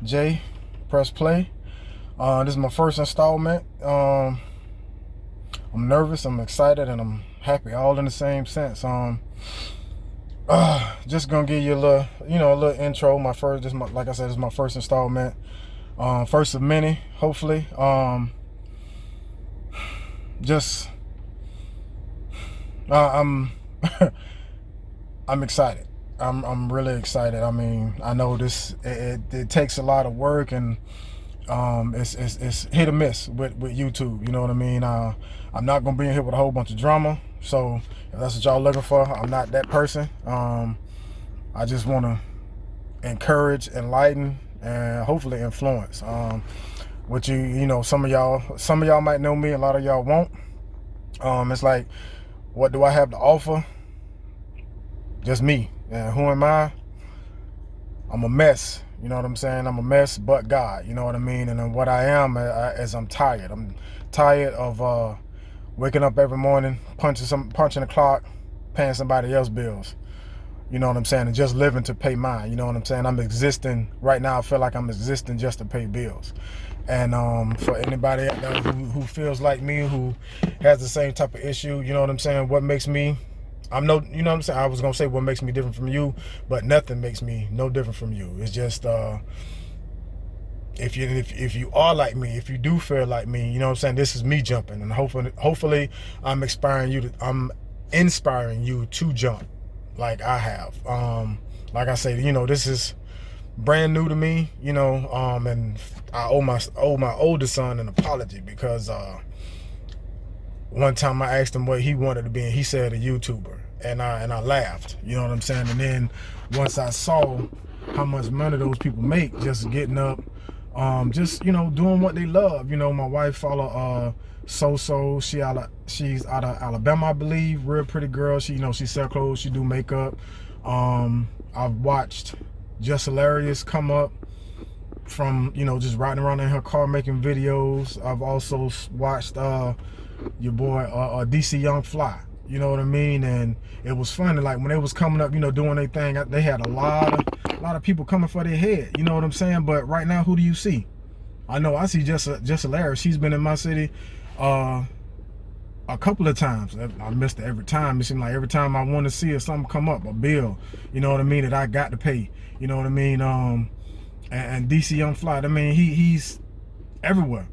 J, press play. This is my first installment. I'm nervous, I'm excited, and I'm happy, all in the same sense. Just gonna give you a little intro. Like I said, this is my first installment. First of many, hopefully. Just, I'm, I'm excited. I'm really excited. I mean, I know it takes a lot of work, and it's hit or miss with YouTube. You know what I mean? I'm not gonna be in here with a whole bunch of drama. So if that's what y'all looking for, I'm not that person. I just want to encourage, enlighten, and hopefully influence. Which some of y'all might know me, a lot of y'all won't. It's like, what do I have to offer? Just me. And who am I? I'm a mess. You know what I'm saying? I'm a mess, but God. You know what I mean? And then what I am is I'm tired. I'm tired of waking up every morning, punching the clock, paying somebody else's bills. You know what I'm saying? And just living to pay mine. You know what I'm saying? I'm existing right now. I feel like I'm existing just to pay bills. And for anybody out there who feels like me, who has the same type of issue, you know what I'm saying? What makes me, you know what I'm saying? I was gonna say what makes me different from you, but nothing makes me no different from you. It's just if you are like me, if you do feel like me, you know what I'm saying? This is me jumping, and hopefully I'm inspiring you to jump like I have. Like I say, this is brand new to me, and I owe my oldest son an apology because one time I asked him what he wanted to be, and he said a YouTuber, and I laughed. You know what I'm saying? And then once I saw how much money those people make just getting up, just doing what they love. My wife follow So. She's out of Alabama, I believe. Real pretty girl. She sell clothes. She do makeup. I've watched Just Hilarious come up from just riding around in her car making videos. I've also watched your boy DC Young Fly. You know what I mean? And it was funny, like when they was coming up, doing their thing, they had a lot of people coming for their head. You know what I'm saying? But right now, who do you see? I know I see Just Hilarious. She's been in my city a couple of times. I missed it every time. It seemed like every time I want to see her, something come up, a bill, you know what I mean, that I got to pay. You know what I mean? And DC Young Fly, I mean, he's everywhere.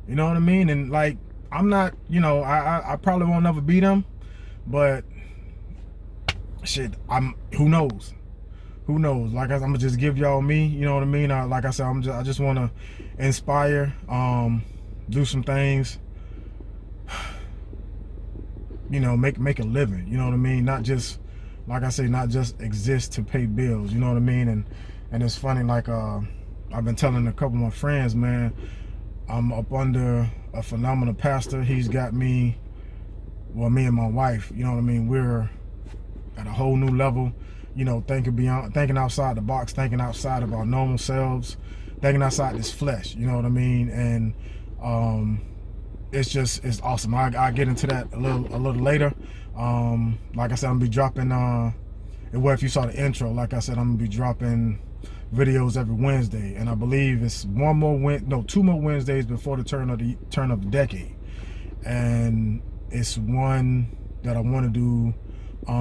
You know what I mean? And like, I'm not, I probably won't never beat him, but shit, who knows? Who knows? Like I'm gonna just give y'all me, you know what I mean? Like I said, I just want to inspire, do some things, make a living. You know what I mean? Not just, like I say, not just exist to pay bills. You know what I mean? And it's funny, like I've been telling a couple of my friends, man, I'm up under a phenomenal pastor. He's got me, well, me and my wife, you know what I mean, we're at a whole new level, thinking outside the box, thinking outside of our normal selves, thinking outside this flesh, you know what I mean? And it's awesome. I'll get into that a little later. Like I said, I'm gonna be dropping well, if you saw the intro, like I said, I'm gonna be dropping videos every Wednesday, and I believe it's two more Wednesdays before the turn of the decade, and it's one that I want to do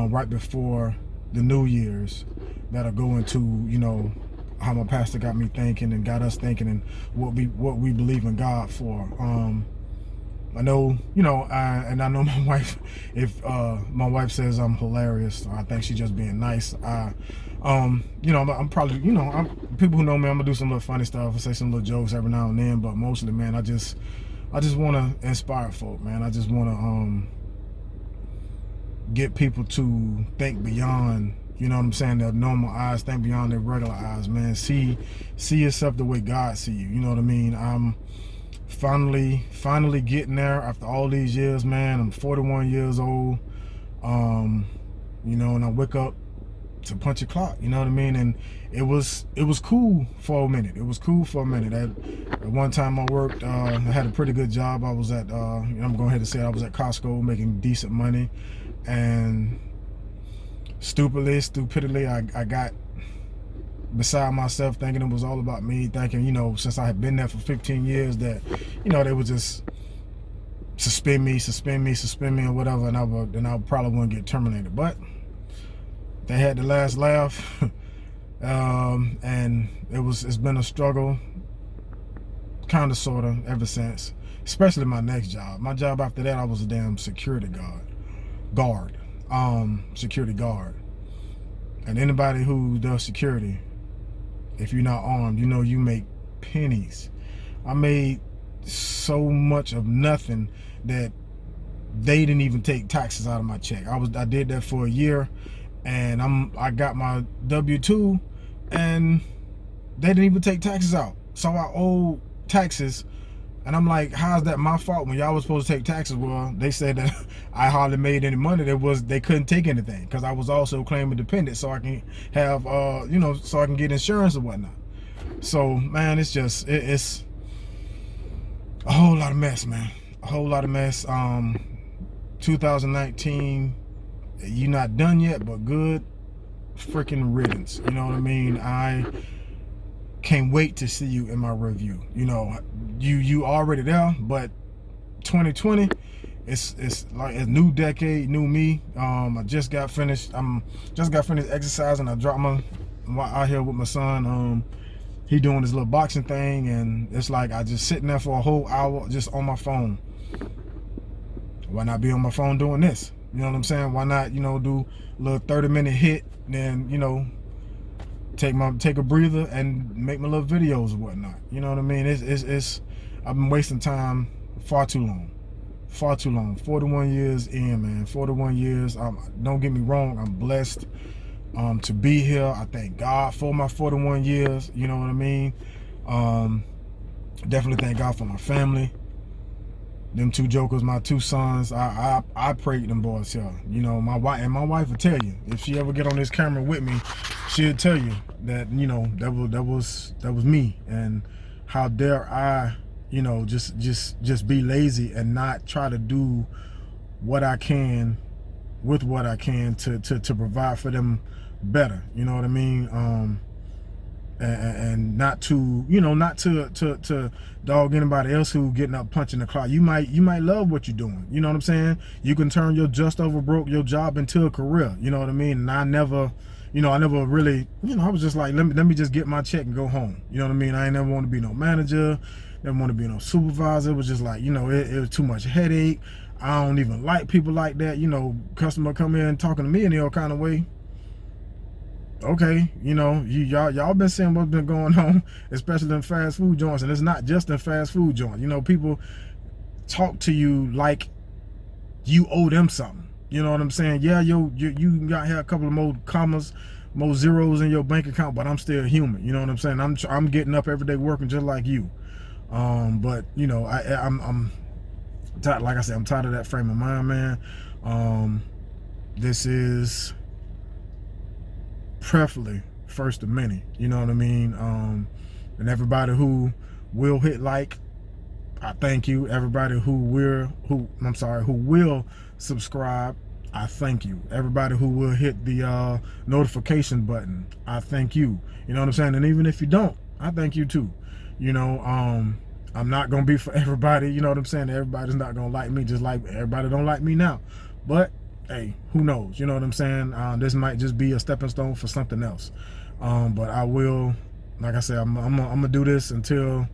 right before the New Year's, that'll go into how my pastor got me thinking and got us thinking, and what we believe in God for. I know, and I know my wife, if my wife says I'm hilarious, I think she's just being nice. I'm probably, people who know me, I'm gonna do some little funny stuff, I say some little jokes every now and then, but mostly, man, I just want to inspire folk, man. I just want to get people to think beyond, you know what I'm saying, their normal eyes, think beyond their regular eyes, man. See yourself the way God see you. You know what I mean? I'm finally getting there after all these years, man. I'm 41 years old, and I wake up to punch a clock, you know what I mean? And it was cool for a minute. It was cool for a minute. At one time I worked, I had a pretty good job. I was at, I'm going ahead and say I was at Costco making decent money, and stupidly, I got beside myself, thinking it was all about me, thinking, you know, since I had been there for 15 years that, you know, they would just suspend me or whatever, and I probably wouldn't get terminated. But they had the last laugh. And it's been a struggle, kind of, sort of, ever since, especially my next job. My job after that, I was a damn security guard. And anybody who does security, if you're not armed, you know you make pennies. I made so much of nothing that they didn't even take taxes out of my check. I did that for a year, and I got my W-2, and they didn't even take taxes out. So I owe taxes, and I'm like, how's that my fault when y'all was supposed to take taxes? Well, they said that I hardly made any money. They couldn't take anything because I was also claiming dependent, so I can have you know, so I can get insurance or whatnot. So man, it's a whole lot of mess, man. A whole lot of mess. 2019, you're not done yet, but good freaking riddance. You know what I mean? I can't wait to see you in my review. You know, you already there, but 2020, it's like a new decade, new me. I just got finished exercising. I'm out here with my son. He doing his little boxing thing, and it's like I just sitting there for a whole hour just on my phone. Why not be on my phone doing this? You know what I'm saying? Why not, you know, do a little 30-minute hit, then, you know, take a breather and make my little videos or whatnot. You know what I mean? I've been wasting time far too long. 41 years in, man. 41 years. Don't get me wrong, I'm blessed to be here. I thank God for my 41 years. You know what I mean? Definitely thank God for my family. Them two jokers, my two sons, I prayed them boys here. You know, my wife will tell you, if she ever get on this camera with me, she'll tell you that, you know, that was me. And how dare I, you know, just be lazy and not try to do what I can with what I can to provide for them better. You know what I mean? And not to, you know, not to dog anybody else who getting up punching the clock. You might love what you're doing. You know what I'm saying? You can turn your just over broke your job into a career. You know what I mean? And I never really, you know, I was just like, let me just get my check and go home. You know what I mean? I ain't never want to be no manager, never want to be no supervisor. It was just like, you know, it was too much headache. I don't even like people like that. You know, customer come in talking to me in all kind of way. Okay, you know, y'all been seeing what's been going on, especially in fast food joints, and it's not just in fast food joints. You know, people talk to you like you owe them something. You know what I'm saying? Yeah, you got here a couple of more commas, more zeros in your bank account, but I'm still human. You know what I'm saying? I'm getting up every day working just like you. But you know, I'm tired. Like I said, I'm tired of that frame of mind, man. This is preferably first of many, you know what I mean? And everybody who will hit like, I thank you. Everybody who will subscribe, I thank you. Everybody who will hit the notification button, I thank you. You know what I'm saying? And even if you don't, I thank you too. You know, I'm not gonna be for everybody, you know what I'm saying? Everybody's not gonna like me, just like everybody don't like me now. But hey, who knows? You know what I'm saying? This might just be a stepping stone for something else. But I will, like I said, I'm gonna do this until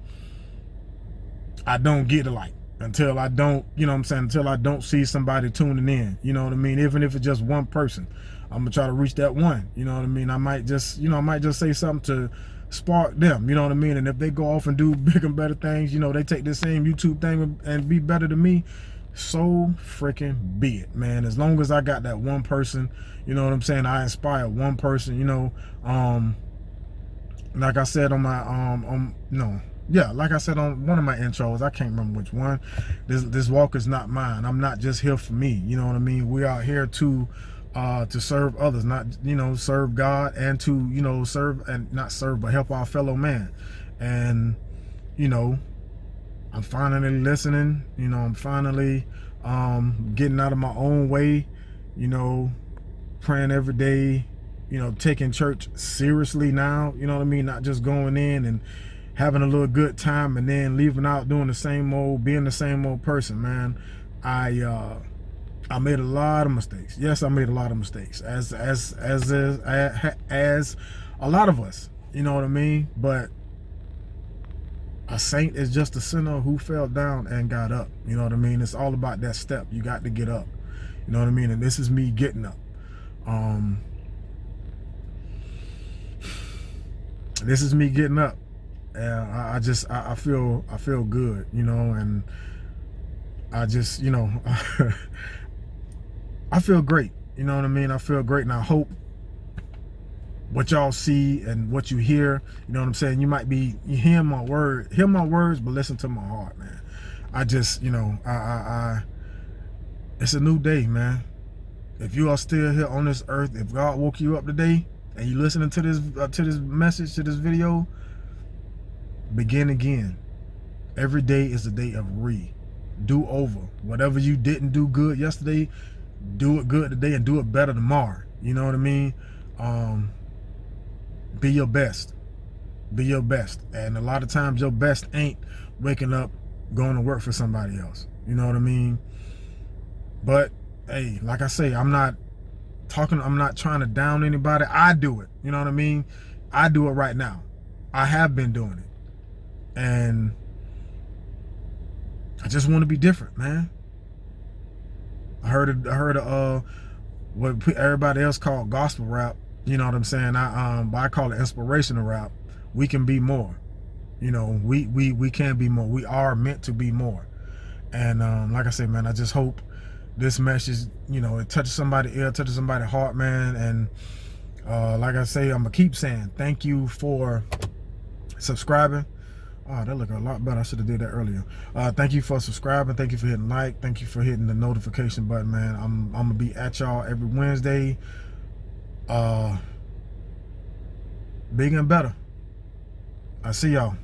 I don't get a like, until I don't, you know what I'm saying, until I don't see somebody tuning in. You know what I mean? Even if it's just one person, I'm gonna try to reach that one. You know what I mean? I might just say something to spark them. You know what I mean? And if they go off and do bigger and better things, you know, they take this same YouTube thing and be better than me, so freaking be it, man. As long as I got that one person, you know what I'm saying, I inspire one person, you know. Like I said on my like I said on one of my intros, I can't remember which one, this walk is not mine. I'm not just here for me, you know what I mean? We are here to serve others, not, you know, serve God, and to, you know, but help our fellow man. And, you know, I'm finally listening, you know, I'm finally getting out of my own way, you know, praying every day, you know, taking church seriously now, you know what I mean? Not just going in and having a little good time and then leaving out doing the same old, being the same old person, man. I made a lot of mistakes. Yes, I made a lot of mistakes, as a lot of us, you know what I mean? But a saint is just a sinner who fell down and got up. You know what I mean? It's all about that step. You got to get up. You know what I mean? And this is me getting up. This is me getting up. And I feel good, you know, and I just, you know, I feel great. You know what I mean? I feel great, and I hope what y'all see and what you hear, you know what I'm saying? You might be hear my words, but listen to my heart, man. I just, you know, it's a new day, man. If you are still here on this earth, if God woke you up today and you listening to this message, to this video, begin again. Every day is a day of do over. Whatever you didn't do good yesterday, do it good today and do it better tomorrow. You know what I mean? Be your best. Be your best. And a lot of times your best ain't waking up, going to work for somebody else. You know what I mean? But hey, like I say, I'm not trying to down anybody. I do it. You know what I mean? I do it right now. I have been doing it. And I just want to be different, man. I heard what everybody else called gospel rap. You know what I'm saying? I call it inspirational rap. We can be more. You know, we can be more. We are meant to be more. And like I said, man, I just hope this message, you know, it touches somebody's ear, touches somebody's heart, man. And like I say, I'm gonna keep saying thank you for subscribing. Oh, that looked a lot better. I should have did that earlier. Thank you for subscribing. Thank you for hitting like. Thank you for hitting the notification button, man. I'm gonna be at y'all every Wednesday. Bigger and better. I see y'all.